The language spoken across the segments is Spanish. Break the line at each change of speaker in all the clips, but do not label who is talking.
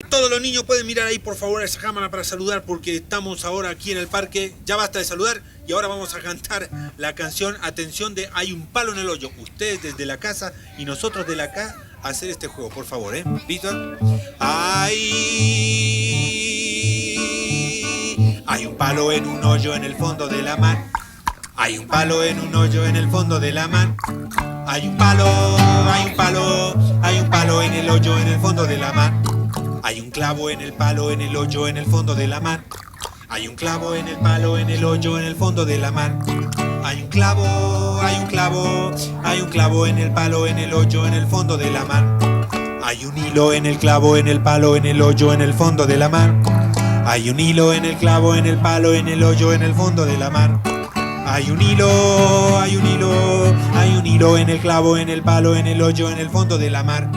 Todos los niños pueden mirar ahí por favor a esa cámara para saludar, porque estamos ahora aquí en el parque. Ya basta de saludar y ahora vamos a cantar la canción, atención, de Hay un palo en el hoyo. Ustedes desde la casa y nosotros de la acá a hacer este juego, por favor, ¿Listo? Hay un palo en un hoyo en el fondo de la mar. Hay un palo en un hoyo en el fondo de la mar. Hay un palo, hay un palo, hay un palo en el hoyo en el fondo de la mar. Hay un clavo en el palo en el hoyo en el fondo de la mar. Hay un clavo en el palo en el hoyo en el fondo de la mar. Hay un clavo, hay un clavo, hay un clavo en el palo en el hoyo en el fondo de la mar. Hay un hilo en el clavo en el palo en el hoyo en el fondo de la mar. Hay un hilo en el clavo en el palo en el hoyo en el fondo de la mar. Hay un hilo, hay un hilo, hay un hilo en el clavo en el palo en el hoyo en el fondo de la mar.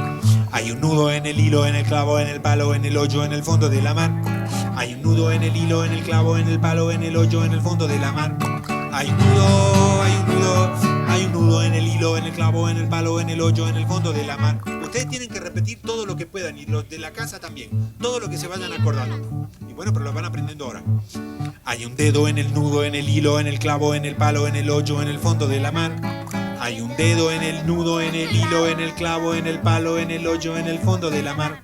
Hay un nudo en el hilo, en el clavo, en el palo, en el hoyo, en el fondo de la mar. Hay un nudo en el hilo, en el clavo, en el palo, en el hoyo, en el fondo de la mar. Hay un nudo, hay un nudo, hay un nudo en el hilo, en el clavo, en el palo, en el hoyo, en el fondo de la mar. Ustedes tienen que repetir todo lo que puedan y los de la casa también. Todo lo que se vayan acordando. Y bueno, pero lo van aprendiendo ahora. Hay un dedo en el nudo, en el hilo, en el clavo, en el palo, en el hoyo, en el fondo de la mar. Hay un dedo en el nudo, en el hilo, en el clavo, en el palo, en el hoyo, en el fondo de la mar.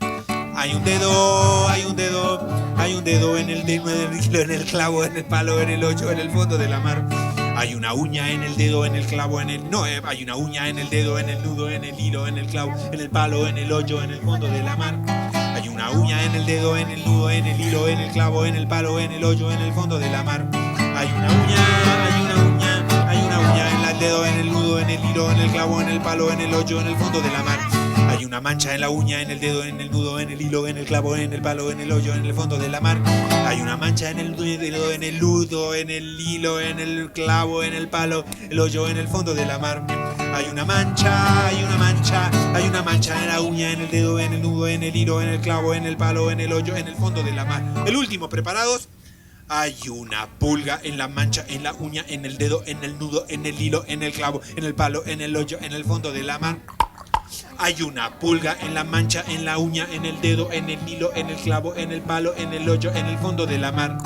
Hay un dedo, hay un dedo, hay un dedo en el dedo, en el hilo, en el clavo, en el palo, en el hoyo, en el fondo de la mar. Hay una uña en el dedo, en el clavo, en el... No, hay una uña en el dedo, en el nudo, en el hilo, en el clavo, en el palo, en el hoyo, en el fondo de la mar. Hay una uña en el dedo, en el nudo, en el hilo, en el clavo, en el palo, en el hoyo, en el fondo de la mar. Hay una uña, hay una uña, hay una uña en el dedo, en el nudo, en el hilo, en el clavo, en el palo, en el hoyo, en el fondo de la mar. Hay una mancha en la uña, en el dedo, en el nudo, en el hilo, en el clavo, en el palo, en el hoyo, en el fondo de la mar. Hay una mancha en el dedo, en el nudo, en el hilo, en el clavo, en el palo, el hoyo, en el fondo de la mar. Hay una mancha, hay una mancha, hay una mancha en la uña, en el dedo, en el nudo, en el hilo, en el clavo, en el palo, en el hoyo, en el fondo de la mar. El último, ¿preparados? Hay una pulga en la mancha, en la uña, en el dedo, en el nudo, en el hilo, en el clavo, en el palo, en el hoyo, en el fondo de la mar. Hay una pulga en la mancha, en la uña, en el dedo, en el hilo, en el clavo, en el palo, en el hoyo, en el fondo de la mar.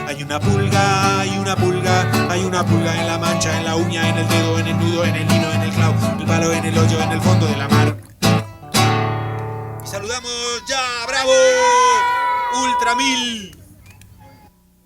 Hay una pulga, hay una pulga, hay una pulga en la mancha, en la uña, en el dedo, en el nudo, en el hilo, en el clavo, en el palo, en el hoyo, en el fondo de la mar. Y saludamos ya, ¡bravo! ¡Ultra 1000!